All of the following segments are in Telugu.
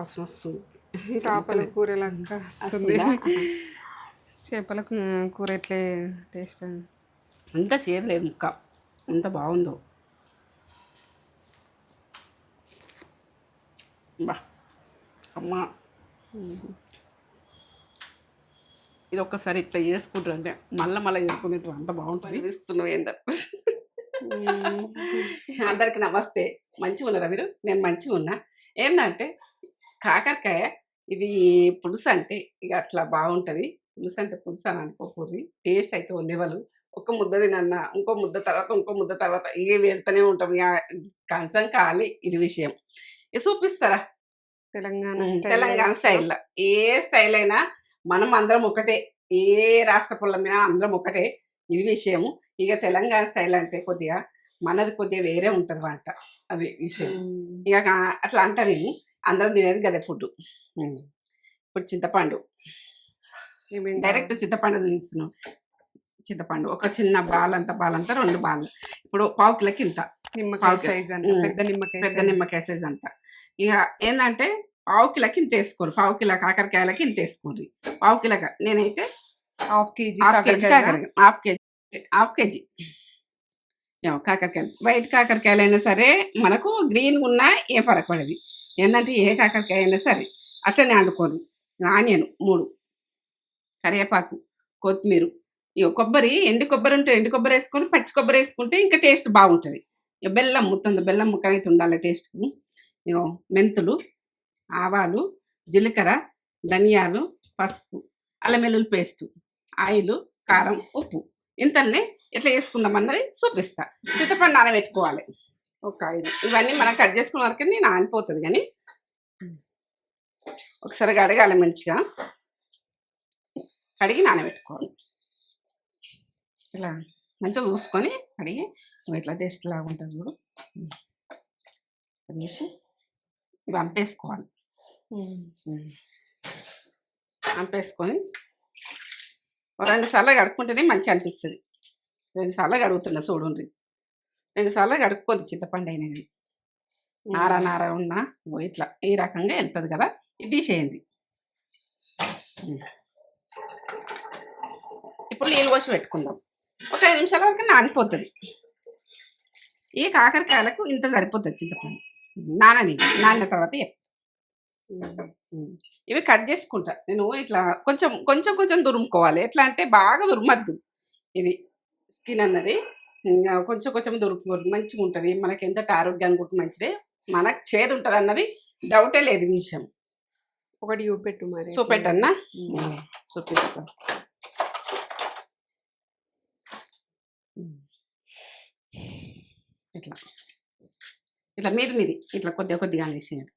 వాసన వస్తుంది. చేపల కూర లాగా వస్తుంది. చేపల కూర ఎట్లే టేస్ట్ అంత చేయలేదు ముక్క, ఎంత బాగుందో. బా అమ్మ, ఇది ఒక్కసారి ఇట్లా చేసుకుంటారు అంటే మళ్ళీ చేసుకునేట్టు అంత బాగుంటుంది. ఇస్తున్నావు ఏందరు. అందరికి నమస్తే. మంచిగా ఉన్నారా మీరు? నేను మంచిగా ఉన్నా. ఏంటంటే కాకరకాయ ఇది పులుసు అంటే ఇక అట్లా బాగుంటుంది. పులుసు అంటే పులుసు అని అనుకోకూడదు. టేస్ట్ అయితే లెవెల్. ఒక్క ముద్ద తినన్నా ఇంకో ముద్ద తర్వాత ఇంకో ముద్ద తర్వాత ఇక వెళ్తూనే ఉంటాం. ఇక కంచం ఖాళీ. ఇది విషయం. ఇది చూపిస్తారా తెలంగాణ స్టైల్లో? ఏ స్టైల్ అయినా మనం అందరం ఒకటే. ఏ రాష్ట్ర పొల్ల మీద అందరం ఒకటే. ఇది విషయము. ఇక తెలంగాణ స్టైల్ అంటే కొద్దిగా మనది కొద్దిగా వేరే ఉంటుంది వంట. అది విషయం. ఇక అట్లా అంటారు. అందరం తినేది గదే ఫుడ్. ఇప్పుడు చింతపండు, డైరెక్ట్ చింతపండు చూపిస్తున్నాం. చింతపండు ఒక చిన్న బాలంతా 2 బాలు. ఇప్పుడు పావు కిలోకి ఇంత నిమ్మకాయ సైజ్ అంత, పెద్ద నిమ్మకాయ సైజ్ అంతా. ఇక ఏంటంటే పావు కిలోకి ఇంత వేసుకోరు. పావు కిలో కాకరకాయలకి ఇంత వేసుకోండి. పావు కిలోగా నేనైతే హాఫ్ కేజీ హాఫ్ కేజీ కాకరకాయలు. వైట్ కాకరకాయలు అయినా సరే మనకు గ్రీన్ ఉన్నా ఏం ఫరక్ పడేది. ఏంటంటే ఏ కాకరకాయ అయినా సరే అట్లనే వండుకోరు. ఆనియన్ 3, కరివేపాకు, కొత్తిమీర, కొబ్బరి, ఎండు కొబ్బరి ఉంటే ఎండు కొబ్బరి వేసుకొని పచ్చి కొబ్బరి వేసుకుంటే ఇంకా టేస్ట్ బాగుంటుంది. ఇక బెల్లం బెల్లం ముక్క అయితే ఉండాలి టేస్ట్కి. ఇగో మెంతులు, ఆవాలు, జీలకర్ర, ధనియాలు, పసుపు, అల్లం వెల్లుల్లి పేస్టు, ఆయిల్, కారం, ఉప్పు ఇంతనే ఎట్లా వేసుకుందామన్నది చూపిస్తా. చింతపండు నానబెట్టుకోవాలి ఒక 5. ఇవన్నీ మనం కట్ చేసుకున్న వరకు నానిపోతుంది. కానీ ఒకసారి కడగాలి, మంచిగా కడిగి నానబెట్టుకోవాలి. ఇలా మంచిగా చూసుకొని కడిగి ఇట్లా టేస్ట్ లాగా ఉంటుంది చూడు. వేసి ఇవి అంపేసుకోవాలి. అంపేసుకొని 2 సార్లు కడుక్కుంటేనే మంచిగా అనిపిస్తుంది. 2 సార్లు కడుగుతున్నా చూడండి. 2 సార్లు కడుక్కోద్ది చింతపండు అయినా కానీ. నార ఉన్నా ఇట్లా ఈ రకంగా వెళ్తుంది కదా. ఇది తీసేయండి. ఇప్పుడు నీళ్ళు పోసి పెట్టుకుందాం. ఒక 5 నిమిషాల వరకు నానిపోతుంది. ఈ కాకరకాయలకు ఇంత సరిపోతుంది చింతపండు. నానిన తర్వాత ఇవి కట్ చేసుకుంటా నేను. ఇట్లా కొంచెం కొంచెం కొంచెం దురుముకోవాలి. ఎట్లా అంటే బాగా దురమద్దు. ఇది స్కిన్ అన్నది ఇంకా కొంచెం కొంచెం దురుముకోవాలి. మంచిగా ఉంటుంది. మనకి ఎంత ఆరోగ్యానికి కూడా మంచిదే. మనకు చేదు ఉంటుంది అన్నది డౌటే లేదు విషయం. ఒకటి చూపెట్టు మరి. చూపెట్టన్నా? చూపిస్తా. ఇట్లా ఇట్లా మీది ఇట్లా కొద్దిగా అనేసేది.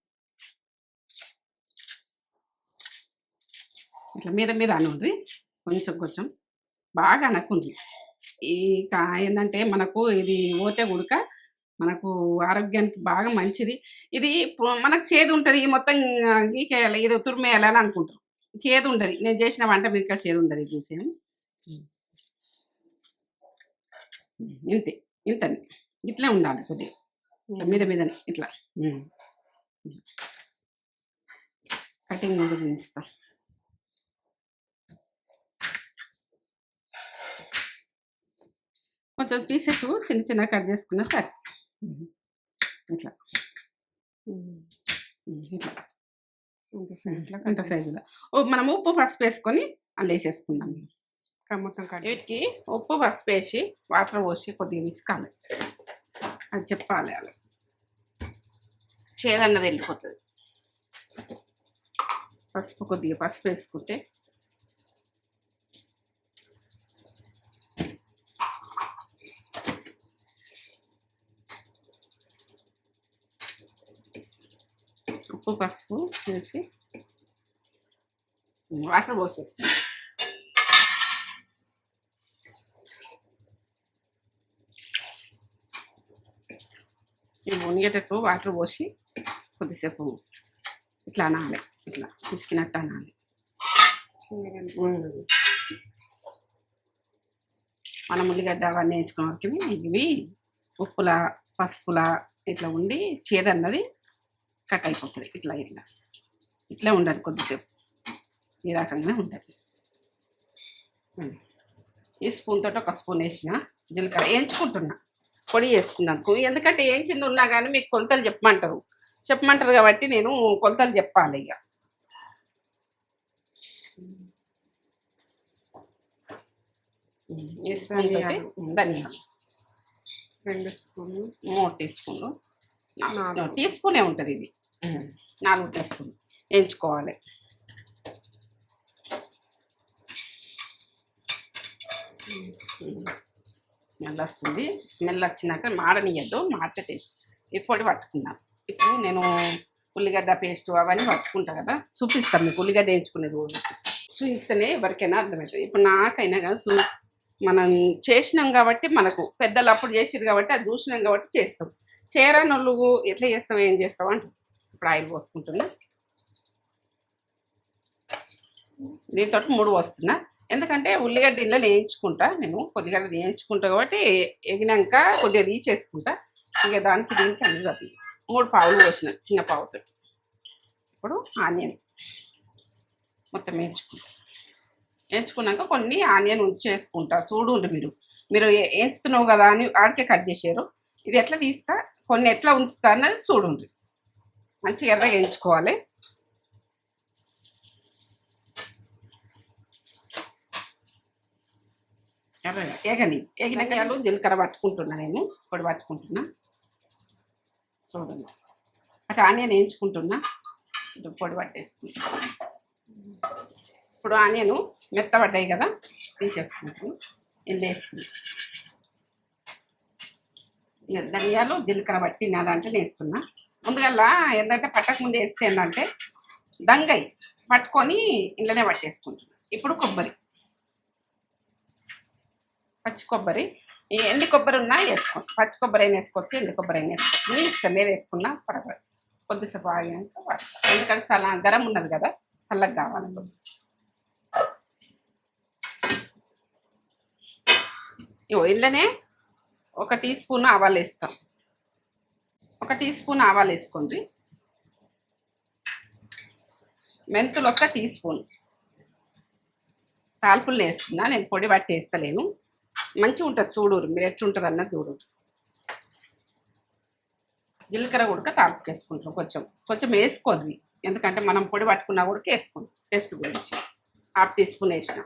ఇట్లా మీద అనుండ్రి. కొంచెం బాగా అనకుండ్రి. ఈ ఏంటంటే మనకు ఇది ఓతే గుడక మనకు ఆరోగ్యానికి బాగా మంచిది. ఇది మనకు చేదు ఉంటుంది. మొత్తం గీకేయాలి, ఇది తురిమేయాలి అని అనుకుంటారు. చేదు ఉండదు. నేను చేసిన వంట మీకు చేదు ఉండదు. చూసాను ఇంతని ఇట్లే ఉండాలి. కొద్దిగా మీదనే ఇట్లా కటింగ్ కూడా చూపిస్తా. కొంచెం పీసెస్ చిన్న కట్ చేసుకున్నా సరే. ఇట్లా ఇంత సైజులో మనం ఉప్పు పసుపు వేసుకొని అందులో వేసేసుకుందాం. వీటికి ఉప్పు పసుపు వేసి వాటర్ పోసి కొద్దిగా విసుకాలి. అది చెప్పాలి. అలా చేదన్నది వెళ్ళిపోతుంది. కొద్దిగా పసుపు వేసుకుంటే ఉప్పు పసుపు వేసి వాటర్ పోసేస్తాం. ఇవి మునిగేటట్టు వాటర్ పోసి కొద్దిసేపు ఇట్లా అనాలి. ఇట్లా పిసికినట్టు అనాలి. మనం ఉల్లిగడ్డ అవన్నీ వేసుకున్న వరకు ఇవి ఉప్పుల పసుపుల ఇట్లా ఉండి చేదన్నది కట్ అయిపోతుంది. ఇట్లా ఇట్లే ఉండాలి కొద్దిసేపు, ఈ రకంగా ఉండాలి. ఈ స్పూన్ తోటి ఒక స్పూన్ వేసిన జీలకర్ర వేయించుకుంటున్నా, పొడి వేసుకున్నందుకు. ఎందుకంటే వేయించింది ఉన్నా కానీ మీకు కొలతలు చెప్పమంటారు కాబట్టి నేను కొలతలు చెప్పాలి. ఇక ఈ స్పూన్ తోటి ధనియాలు 2 స్పూన్లు, 3 టీ స్పూన్లు, 4 టీ స్పూనే ఉంటుంది ఇది. 4 టీ స్పూన్లు వేయించుకోవాలి. స్మెల్ వస్తుంది. స్మెల్ వచ్చినాక మాడనియద్దు, మాడితే టేస్ట్. ఈ పొడి పట్టుకున్నాను. ఇప్పుడు నేను ఉల్లిగడ్డ పేస్ట్ అవన్నీ పట్టుకుంటా కదా, చూపిస్తాను మీకు. ఉల్లిగడ్డ వేయించుకునేది కూడా చూపిస్తేనే ఎవరికైనా అర్థమవుతుంది. ఇప్పుడు నాకైనా కదా మనం చేసినాం కాబట్టి, మనకు పెద్దలు అప్పుడు చేసిరు కాబట్టి, అది చూసినాం కాబట్టి చేస్తాం. చేరనోళ్ళు ఎట్లా చేస్తాం, ఏం చేస్తాం అంట. ఇప్పుడు ఆయిల్ పోసుకుంటున్నా. దీంతో 3 పోస్తున్నా. ఎందుకంటే ఉల్లిగడ్డ ఇళ్ళలో వేయించుకుంటా, నేను కొద్దిగా వేయించుకుంటా కాబట్టి ఎగినాక కొద్దిగా తీసేసుకుంటా. ఇక దానికి దీనికి అన్ని తప్పి 3 పావులు పోసిన చిన్న పావుతో. ఇప్పుడు ఆనియన్ మొత్తం వేయించుకున్నాక కొన్ని ఆనియన్ ఉంచేసుకుంటా. చూడండి, మీరు వేయించుతున్నావు కదా అని ఆడికే కట్ చేసారు. ఇది ఎట్లా తీస్తా, కొన్ని ఎట్లా ఉంచుతా అన్నది చూడండి. మంచిగా ఎర్రగా వేయించుకోవాలి. ఎగినకాయలు జీలకర్ర పట్టుకుంటున్నా, నేను పొడి పట్టుకుంటున్నా. చూడండి, అటు ఆనియన్ వేయించుకుంటున్నా, ఇటు పొడి పట్టేసుకుంటున్నా. ఇప్పుడు ఆనియన్ మెత్తబడ్డాయి కదా, తీసేసుకుంటున్నాను. ఇందులో వేసుకున్నాను. ఇక ధనియాలు జీలకర్ర పట్టిన దాంట్లో వేస్తున్నా. ముందుగల్లా ఏంటంటే పట్టక ముందు వేస్తే ఏంటంటే దంగయి పట్టుకొని ఇంట్లోనే పట్టేసుకుంటున్నాను. ఇప్పుడు పచ్చి కొబ్బరి, ఎండి కొబ్బరి ఉన్నా వేసుకోండి. పచ్చి కొబ్బరి అయినా వేసుకోవచ్చు, ఎండి కొబ్బరి అయినా వేసుకోవచ్చు. మీ ఇష్టం, మీరు వేసుకున్నా పర్వాలేదు. కొద్దిసేపు ఆగినాక వాడతాం. ఎందుకంటే గరం ఉన్నది కదా, చల్లగా కావాలి. ఇంట్లోనే 1 టీ స్పూన్ ఆవాలు వేస్తాం. 1 టీ స్పూన్ ఆవాలు వేసుకోండి. మెంతులు 1 టీ స్పూన్. తాల్పులు వేస్తున్నా, నేను పొడి పట్టి వేస్తలేను. మంచిగా ఉంటుంది చూడూరు, మీరు ఎట్లుంటుంది అన్నది చూడూరు. జీలకర్ర ఉడక తాల్పుకి వేసుకుంటాం. కొంచెం వేసుకోండి, ఎందుకంటే మనం పొడి పట్టుకున్నా కూడా వేసుకోండి. టేస్ట్ గురించి 1/2 టీ స్పూన్ వేసిన.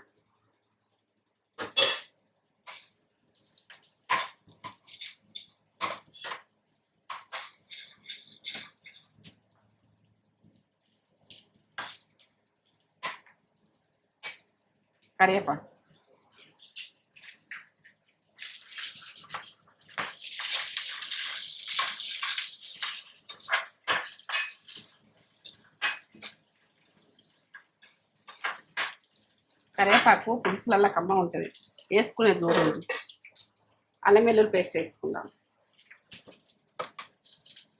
కరివేపాకు, పులుసులల్లో కమ్మ ఉంటుంది, వేసుకునేది దూరం. అల్లం వెల్లుల్లి పేస్ట్ వేసుకుందాం.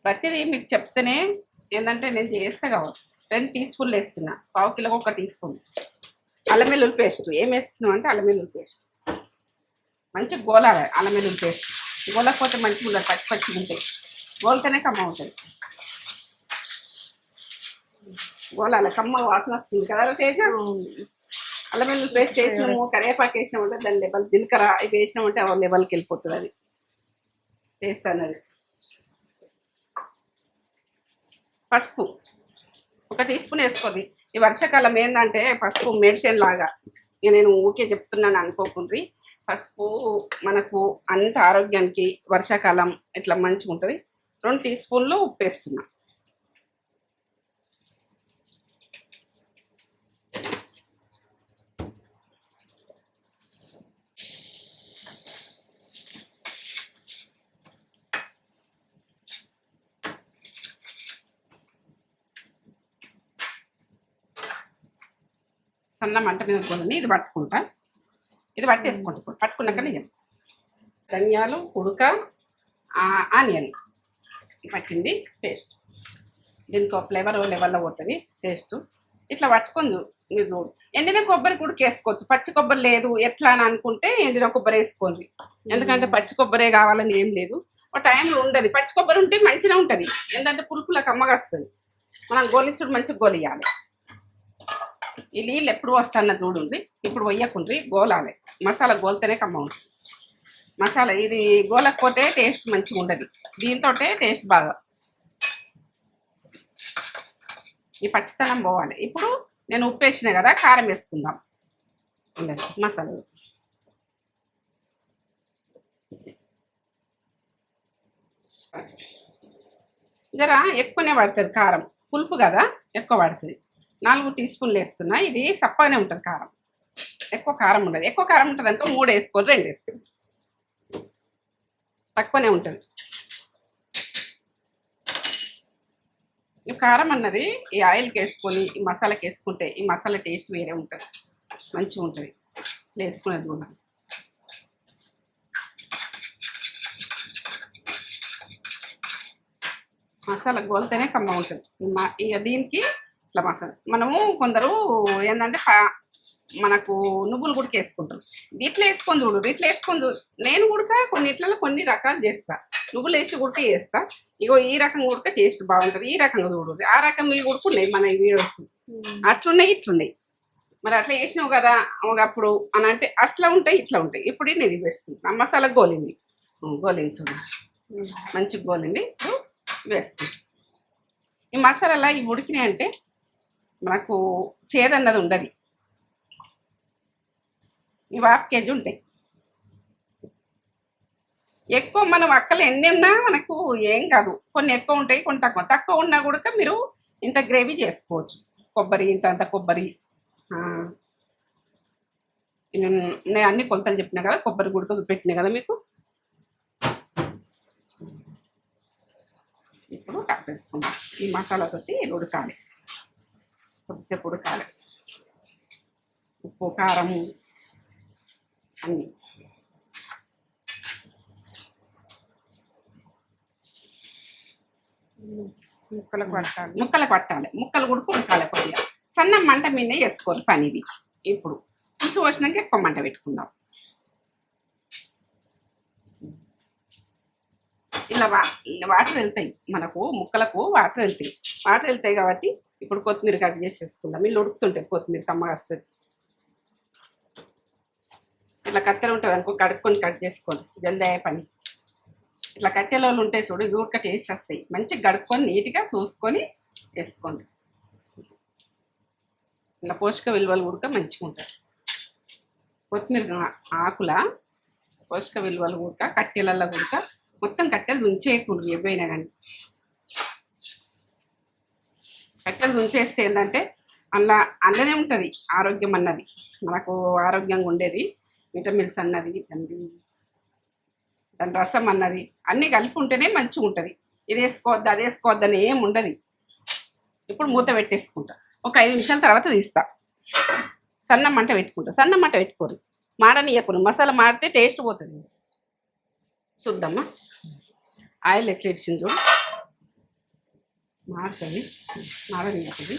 ప్రతిదీ మీకు చెప్తేనే ఏంటంటే నేను చేస్తా కావచ్చు. 2 టీ స్పూన్లు వేస్తున్నా, 1/4 కిలోకి 1 టీ స్పూన్ అల్లం వెల్లుల్లి పేస్ట్. ఏం వేస్తున్నాం అంటే అల్లం వెల్లుల్లి పేస్ట్ మంచిగా గోలాలి. అల్లం వెల్లుల్లి పేస్ట్ గోలకపోతే మంచిగా ఉండదు, పచ్చిగా ఉంటాయి. గోలితేనే కమ్మ ఉంటుంది. గోలాలి, కమ్మ వాసన వస్తుంది కదా తేజ. అల్లం వెల్లుల్లి పేస్ట్ వేసినాము, కరివేపాకు వేసినామంటే దాని లెవెల్, జీలకర్ర ఇవి వేసినామంటే ఆ లెవెల్కి వెళ్ళిపోతుంది అది టేస్ట్ అన్నది. పసుపు 1 టీ స్పూన్ వేసుకోండి. ఈ వర్షాకాలం ఏంటంటే పసుపు మెడిసిన్ లాగా, నేను ఊకే చెప్తున్నాను అనుకోకుండ్రి. పసుపు మనకు అంత ఆరోగ్యానికి వర్షాకాలం ఇట్లా మంచిగా ఉంటుంది. 2 టీ స్పూన్లు ఉప్పు వేస్తున్నా. సన్న మంట మీద కొద్దని ఇది పట్టుకుంటా. ఇది పట్టేసుకోండి. ఇప్పుడు పట్టుకున్నాక నిజం ధనియాలు ఉడక ఆనియన్ పట్టింది పేస్ట్. దీనికి ఒక ఫ్లేవర్ లెవెల్లో పోతుంది టేస్ట్. ఇట్లా పట్టుకుంది మీరు. ఎండిన కొబ్బరి కూడా వేసుకోవచ్చు, పచ్చి కొబ్బరి లేదు ఎట్లా అని అనుకుంటే ఎండిన కొబ్బరి వేసుకోండి. ఎందుకంటే పచ్చి కొబ్బరే కావాలని ఏం లేదు, ఒక టైంలో ఉండదు. పచ్చి కొబ్బరి ఉంటే మంచిగా ఉంటుంది, ఏంటంటే పులుపులకు అమ్మగా వస్తుంది. మనం గోలించుడు మంచిగా గోలియాలి. ఈ నీళ్ళు ఎప్పుడు వస్తాన చూడండి. ఇప్పుడు పోయకుండ్రి, గోలాలి. మసాలా గోలితేనే కమ్మ ఉంటుంది. మసాలా ఇది గోలకపోతే టేస్ట్ మంచిగా ఉండదు. దీంతో టేస్ట్ బాగా ఈ పచ్చితనం పోవాలి. ఇప్పుడు నేను ఉప్పు వేసిన కదా, కారం వేసుకుందాం. మసాలా జర ఎక్కువనే పడుతుంది కారం, పులుపు కదా ఎక్కువ పడుతుంది. 4 టీ స్పూన్లు వేస్తున్నా. ఇది సప్పగానే ఉంటుంది కారం, ఎక్కువ కారం ఉండదు. ఎక్కువ కారం ఉంటుంది అనుకో 3 వేసుకోండి, 2 వేసుకోండి. తక్కువనే ఉంటుంది. ఈ కారం అన్నది ఈ ఆయిల్కి వేసుకొని ఈ మసాలాకి వేసుకుంటే ఈ మసాలా టేస్ట్ వేరే ఉంటుంది, మంచిగా ఉంటుంది. వేసుకునేది కూడా మసాలా గోలితేనే కమ్మ ఉంటుంది. ఇక దీనికి ఇట్లా మసాలా మనము కొందరు ఏంటంటే మనకు నువ్వులు గుడికి వేసుకుంటారు. ఇట్లా వేసుకొని చూడు, ఇట్లా వేసుకొని చూడు. నేను కూడా కొన్నిట్లలో కొన్ని రకాలు చేస్తా. నువ్వులు వేసి గుడికి చేస్తా. ఇగో ఈ రకం గుడిక టేస్ట్ బాగుంటుంది. ఈ రకంగా చూడు, ఆ రకం ఈ గుడుకున్నాయి మన ఈ వీడియోస్. అట్లున్నాయి ఇట్లున్నాయి. మరి అట్లా వేసినావు కదా ఒకప్పుడు అని అంటే అట్లా ఉంటాయి ఇట్లా ఉంటాయి. ఇప్పుడు నేను ఇది వేసుకుంటాను. మసాలా గోలింది చూడు, మంచిగా గోలింది. ఇప్పుడు వేసుకుంటాం. ఈ మసాలా ఇవి ఉడికినాయి అంటే మనకు చేదన్నది ఉండదు. ఇవి 1/2 కేజీ ఉంటాయి. ఎక్కువ మనం అక్కలు ఎన్ని ఉన్నా మనకు ఏం కాదు. కొన్ని ఎక్కువ ఉంటాయి, కొన్ని తక్కువ ఉన్నా కూడా మీరు ఇంత గ్రేవీ చేసుకోవచ్చు. కొబ్బరి ఇంత కొబ్బరి, నేను అన్ని కొలతలు చెప్పినా కదా. కొబ్బరి గుడక పెట్టినా కదా మీకు. ఇప్పుడు వేసుకుందాం. ఈ మసాలాతోటి ఉడకాలి, కొద్దిసేపు ఉడకాలి. ఉప్పు కారం అన్నీ ముక్కలకు పట్టాలి. ముక్కలు కూడా ఉడకాలి. కొద్దిగా సన్న మంట మీద వేసుకోరు పని ఇది. ఇప్పుడు పులుసు పోసినాక ఎక్కువ మంట పెట్టుకుందాం. ఇలా వాటర్ వెళ్తాయి మనకు, ముక్కలకు వాటర్ వెళ్తాయి కాబట్టి ఇప్పుడు కొత్తిమీర కట్ చేసేసుకుందాం. వీళ్ళు ఉడుకుతుంటాయి, కొత్తిమీర కమ్మగా వస్తుంది. ఇట్లా కత్తెర ఉంటుంది అనుకో, కడుక్కొని కట్ చేసుకోండి, జల్దీ అయ్యే పని. ఇట్లా కట్టెలో ఉంటాయి చూడు, ఇవి ఉడక టేస్ట్ వస్తాయి. మంచిగా కడుక్కొని నీట్గా చూసుకొని వేసుకోండి. ఇలా పోషక విలువలు ఉడక మంచిగా ఉంటాయి. కొత్తిమీర ఆకుల పోషక విలువలు ఉడక, కట్టెలలో ఉడక మొత్తం కట్టెలు దుంచేయకుండా ఏవైనా కానీ. కట్టెలు దుంచేస్తే ఏంటంటే అందులోనే ఉంటుంది ఆరోగ్యం అన్నది, మనకు ఆరోగ్యంగా ఉండేది. విటమిన్స్ అన్నది, దాని రసం అన్నది అన్నీ కలిపి ఉంటేనే మంచిగా ఉంటుంది. ఇది వేసుకోవద్దు అది వేసుకోవద్దు అని ఏమి ఉండదు. ఇప్పుడు మూత పెట్టేసుకుంటా. ఒక 5 నిమిషాల తర్వాత తీస్తా. సన్న మంట పెట్టుకోరు, మాడనీయకురు. మసాలా మాడితే టేస్ట్ పోతుంది. చూద్దామా ఆయిల్ ఎట్లా ఇచ్చింది చూడు. మాడుతుంది, మాడనీయకుది.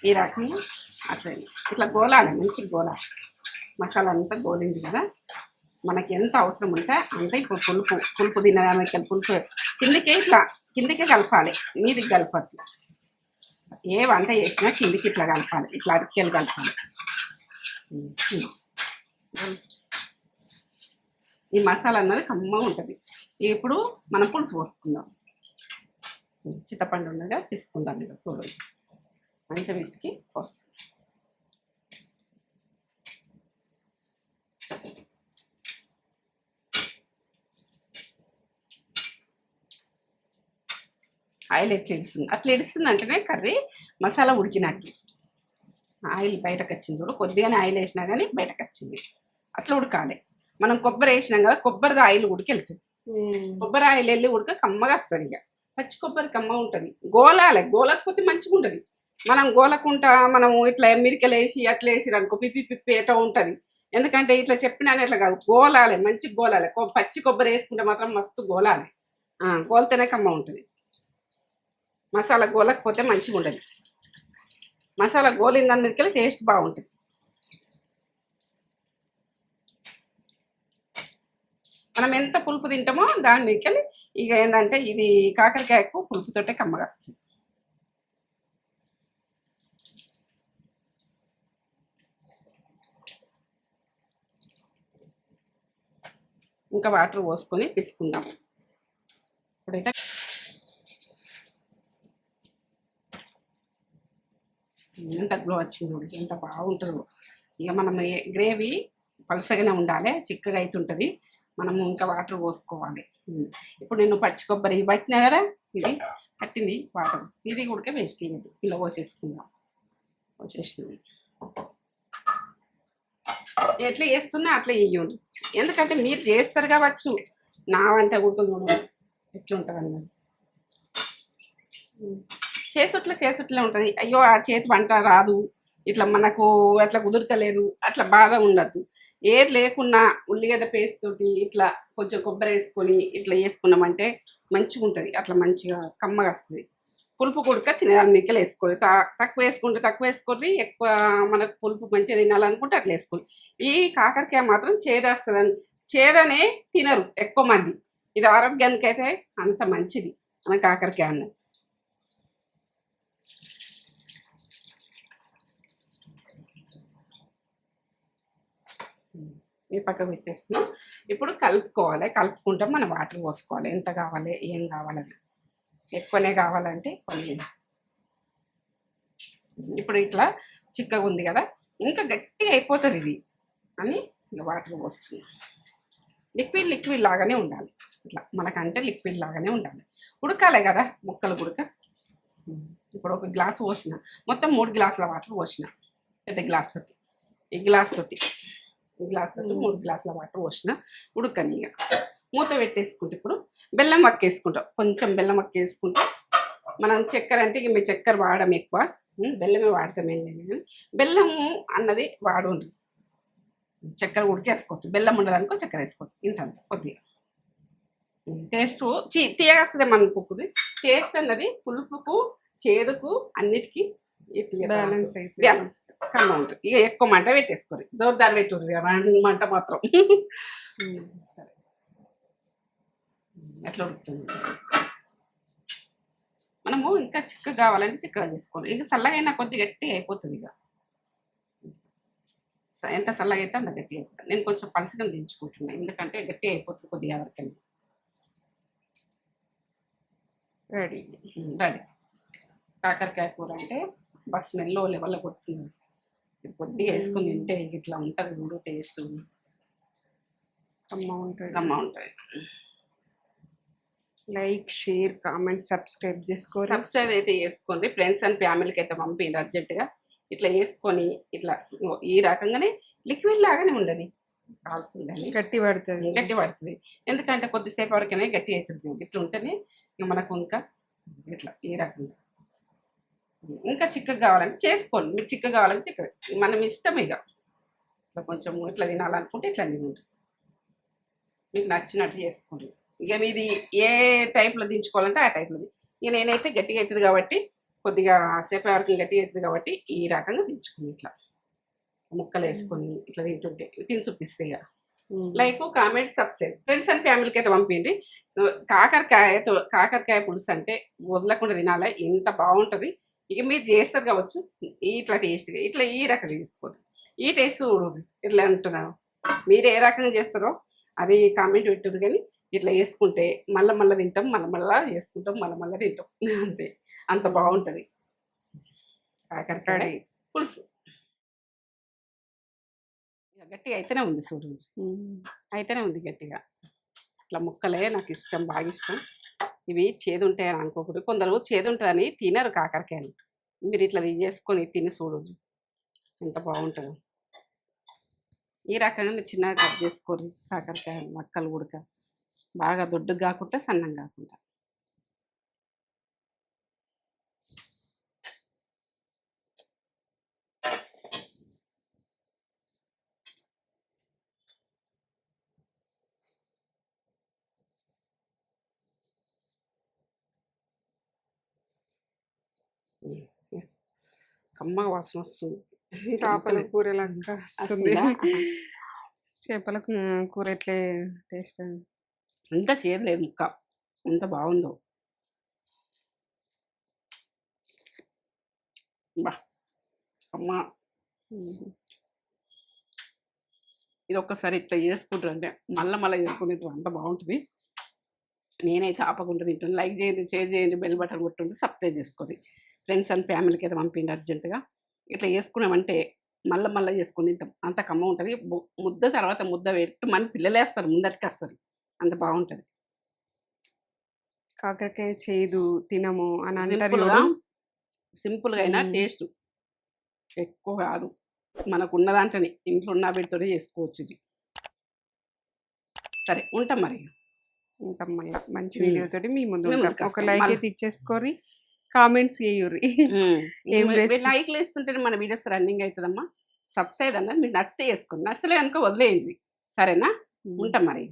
ఈ రకంగా అట్లా ఇట్లా గోలాలి, మంచిగా గోలాలి. మసాలా అంతా గోలింది కదా, మనకి ఎంత అవసరం ఉంటే అంతే. ఇప్పుడు పులుపు తినడానికి పులుపు కిందికే కలపాలి, మీదికి కలపద్దు. ఏ వంట చేసినా కిందికి ఇట్లా కలపాలి, ఇట్లా అరకెళ్ళి కలపాలి. ఈ మసాలా అన్నది కమ్మగా ఉంటుంది. ఇప్పుడు మనం పులుసు పోసుకుందాం. చింతపండు ఉండగా తీసుకుందాం. ఇక చూడండి, మంచిగా విసికి పోస్తాం. ఆయిల్ అట్లా ఇడుస్తుంది అంటేనే కర్రీ మసాలా ఉడికినట్టు. ఆయిల్ బయటకు వచ్చింది చూడు, కొద్దిగానే ఆయిల్ వేసినా కానీ బయటకు వచ్చింది. అట్లా ఉడకాలి. మనం కొబ్బరి వేసినాం కదా, కొబ్బరిది ఆయిల్ ఉడికి వెళ్తుంది. కొబ్బరి ఆయిల్ వెళ్ళి ఉడక కమ్మగా వస్తుంది. ఇక పచ్చి కొబ్బరి కమ్మగా ఉంటుంది. గోలకపోతే మంచిగా ఉంటుంది. మనం గోలకుంటా మనం ఇట్లా మిరికలు వేసి అట్లా వేసి అనుకో పిప్పి ఏటో ఉంటుంది. ఎందుకంటే ఇట్లా చెప్పినానే ఇట్లా కాదు, గోలాలి, మంచిగా గోలాలి. పచ్చి కొబ్బరి వేసుకుంటే మాత్రం మస్తు గోలాలి. గోలితేనే కమ్మ ఉంటుంది. మసాలా గోలకపోతే మంచిగా ఉండదు. మసాలా గోలిన దాని మీదకి టేస్ట్ బాగుంటుంది. మనం ఎంత పులుపు తింటామో దాని మీదకి ఇక ఏంటంటే ఇది కాకరకాయకు పులుపుతోటే కమ్మగా వస్తుంది. ఇంకా వాటర్ పోసుకొని పిసుకుందాం. ఇప్పుడైతే ఎంత గ్లో వచ్చింది చూడండి, ఎంత బాగుంటుందో. ఇక మనం గ్రేవీ పలసగానే ఉండాలి, చిక్కగా అవుతుంటుంది. మనము ఇంకా వాటర్ పోసుకోవాలి. ఇప్పుడు నేను పచ్చి కొబ్బరి పట్టినా కదా, ఇది పట్టింది వాటర్, ఇది కూడా వేస్ట్ చేయదు, ఇలా పోసేసుకుందాం. పోసేసినాం, ఎట్లా చేస్తున్నా అట్లా వేయండి, ఎందుకంటే మీరు చేస్తారు కావచ్చు, నా వంట కూడా చూడండి ఎట్లా ఉంటుంది అన్నది. చేసుట్లే ఉంటుంది. అయ్యో ఆ చేతి వంట రాదు, ఇట్లా మనకు అట్లా కుదురుతలేదు, అట్లా బాధ ఉండద్దు. ఏది లేకున్నా ఉల్లిగడ్డ పేస్ట్ తోటి ఇట్లా కొంచెం కొబ్బరి వేసుకొని ఇట్లా వేసుకున్నామంటే మంచిగా ఉంటుంది, అట్లా మంచిగా కమ్మగా వస్తుంది. పులుపు కొడుక తినడానికి వేసుకోవాలి, తక్కువ వేసుకుంటే తక్కువ వేసుకోండి, ఎక్కువ మనకు పులుపు మంచిగా తినాలనుకుంటే అట్లా వేసుకోవాలి. ఈ కాకరకాయ మాత్రం చేదేస్తుందని, చేదనే తినరు ఎక్కువ మంది. ఇది ఆరోగ్యానికి అయితే అంత మంచిది మన కాకరకాయ అన్నది. ఈ పక్క పెట్టేస్తున్నాం. ఇప్పుడు కలుపుకోవాలి, కలుపుకుంటే మనం వాటర్ పోసుకోవాలి, ఎంత కావాలి ఏం కావాలని. ఎక్కువనే కావాలంటే కొన్ని. ఇప్పుడు ఇట్లా చిక్కగా ఉంది కదా, ఇంకా గట్టిగా అయిపోతుంది ఇది అని ఇక వాటర్ పోస్తుంది. లిక్విడ్ లాగానే ఉండాలి, ఇట్లా మనకంటే లిక్విడ్ లాగానే ఉండాలి. ఉడకాలి కదా ముక్కలు ఉడక. ఇప్పుడు ఒక గ్లాసు పోసిన, మొత్తం 3 గ్లాసుల వాటర్ పోసిన, పెద్ద గ్లాస్ తోటి, ఈ గ్లాస్ తోటి 3 గ్లాసుల వాటర్ పోసిన. ఉడకని ఇక మూత పెట్టేసుకుంటే ఇప్పుడు బెల్లం వేసుకుంటాం, కొంచెం బెల్లం వేసుకుంటాం. మనం చక్కెర అంటే ఇక మీ చక్కెర వాడడం ఎక్కువ, బెల్లమే వాడతాం. ఏం లేదు కానీ బెల్లము అన్నది వాడు, చక్కెర ఉడికేసుకోవచ్చు. బెల్లం ఉండదనుకో చక్కెర వేసుకోవచ్చు, ఇంతంత కొద్దిగా. టేస్ట్ తీయగా వస్తుంది మనకు. టేస్ట్ అన్నది పులుపుకు చేదుకు అన్నిటికీ బ్యాలెన్స్ అయితే బ్యాలెన్స్ కన్నా ఉంటుంది. ఇక ఎక్కువ మంట పెట్టేసుకోరు, జోరుదారు పెట్టుర్రు మంట మాత్రం. ఎట్లా ఉడుకుతుంది. మనము ఇంకా చిక్కగా కావాలంటే చిక్కగా చేసుకోవాలి. ఇక చల్లగా అయినా కొద్దిగా గట్టిగా అయిపోతుంది. ఇక ఎంత చల్లగా అయితే అంత గట్టిగా అయిపోతుంది. నేను కొంచెం పలసగా దించుకుంటున్నాను, ఎందుకంటే గట్టిగా అయిపోతుంది కొద్దిగా ఎవరికైనా. రెడీ రెడీ కాకరకాయ కూర అంటే బస్ స్మెల్ లెవెల్లో కొడుతుంది. కొద్దిగా వేసుకుని తింటే ఇట్లా ఉంటుంది చూడు, టేస్ట్ కమ్మ ఉంటుంది. కమ్మ ఉంటుంది. లైక్, షేర్, కామెంట్, సబ్స్క్రైబ్ చేసుకోండి. సబ్స్క్రైబ్ అయితే వేసుకోండి. ఫ్రెండ్స్ అండ్ ఫ్యామిలీకి అయితే పంపింది అర్జెంటుగా. ఇట్లా వేసుకొని ఇట్లా ఈ రకంగానే లిక్విడ్ లాగానే ఉండదు, కాలుతుందని గట్టి పడుతుంది. ఎందుకంటే కొద్దిసేపు వరకనే గట్టి అవుతుంది. ఇట్లా ఉంటేనే ఇక మనకు ఇంకా ఇట్లా ఈ రకంగా. ఇంకా చిక్కగా కావాలంటే చేసుకోండి, మీరు చిక్కగా కావాలంటే చిక్కగా, మనం ఇష్టం. ఇక ఇట్లా కొంచెం ఇట్లా తినాలనుకుంటే ఇట్లా తినండి, మీకు నచ్చినట్టు చేసుకోండి. ఇక మీది ఏ టైప్లో దించుకోవాలంటే ఆ టైప్లో. ఇక నేనైతే గట్టిగా అవుతుంది కాబట్టి, కొద్దిగా సేపు వరకు గట్టిగా అవుతుంది కాబట్టి ఈ రకంగా దించుకుని ఇట్లా ముక్కలు వేసుకొని ఇట్లా తింటుంటే తిని చూపిస్తే. ఇక like, comment, subscribe. Friends and ఫ్యామిలీకి అయితే పంపిండి. కాకరకాయ పులుసు అంటే వదలకుండా తినాలి, ఎంత బాగుంటుంది. ఇక మీరు చేస్తారు కావచ్చు ఇట్లా టేస్ట్గా, ఇట్లా ఈ రకంగా తీసుకోండి. ఈ టేస్ట్ ఇట్లా ఉంటుందా, మీరు ఏ రకంగా చేస్తారో అది కామెంట్ పెట్టారు. కానీ ఇట్లా వేసుకుంటే మళ్ళీ తింటాం, మళ్ళీ చేసుకుంటాం, మళ్ళీ తింటాం, అంతే. అంత బాగుంటుంది కాకరకాయ పులుసు. గట్టిగా అయితేనే ఉంది చూడు, అయితేనే ఉంది గట్టిగా. ఇట్లా ముక్కలే నాకు ఇష్టం, బాగా ఇష్టం. ఇవి చేదు ఉంటాయని అనుకోకూడదు, కొందరు చేదు ఉంటుందని తినరు కాకరకాయని. మీరు ఇట్లా చేసుకొని తిని చూడు ఎంత బాగుంటుందో. ఈ రకంగా చిన్నగా కట్ చేసుకోరు కాకరకాయ ముక్కలు ఉడక, బాగా దొడ్డుగా కాకుండా సన్నం కాకుండా. కమ్మగా వాసన వస్తుంది. చేపల కూర లాగా వస్తుంది. వస్తుందా? చేపల కూర ఎట్లే టేస్ట్ ఎంత చేయలేదు ముక్క, ఎంత బాగుందో. బా అమ్మ, ఇది ఒక్కసారి ఇట్లా చేసుకుంటారు అంటే మళ్ళీ చేసుకునేది అంత బాగుంటుంది. నేనైతే ఆపకుండా తింటాను. లైక్ చేయండి, షేర్ చేయండి, బెల్ బటన్ కొట్టండి, సబ్స్క్రైబ్ చేసుకోండి. ఫ్రెండ్స్ అండ్ ఫ్యామిలీకి అయితే పంపిండి అర్జెంటుగా. ఇట్లా చేసుకున్నామంటే మళ్ళీ చేసుకుని తింటాం. అంత కమ్మ ఉంటుంది. ముద్ద తర్వాత ముద్ద పెట్టు మన పిల్లలే వస్తారు, ముందటికి వస్తారు. అంత బాగుంటుంది. కాకరకాయ చేదు తినము అని అంటారు సింపుల్గా చూడు. సింపుల్గా అయినా మ్మ్. టేస్ట్ ఎక్కువ కాదు. మనకు ఉన్న దాంట్లోనే ఇంట్లో ఉన్న వీటితోనే చేసుకోవచ్చు ఇది. సరే ఉంటాం మరి. ఇంకా మళ్ళీ మంచి మ్మ్. వీడియో తోటి మీ ముందు మేము ఉంటాం. ముందుకు ఒక వస్తాం. లైక్ అయితే ఇచ్చేసుకోరి, కామెంట్స్ చేయుర్రి. ఏం recipe? లైక్లు వేస్తుంటే మన వీడియోస్ రన్నింగ్ అవుతుందమ్మా. సబ్స్క్రైబ్ అన్నది మీకు నచ్చితే చేసుకోండి, నచ్చలేదు అనుకో వదిలేయండి. సరేనా? ఉంటాం మరి.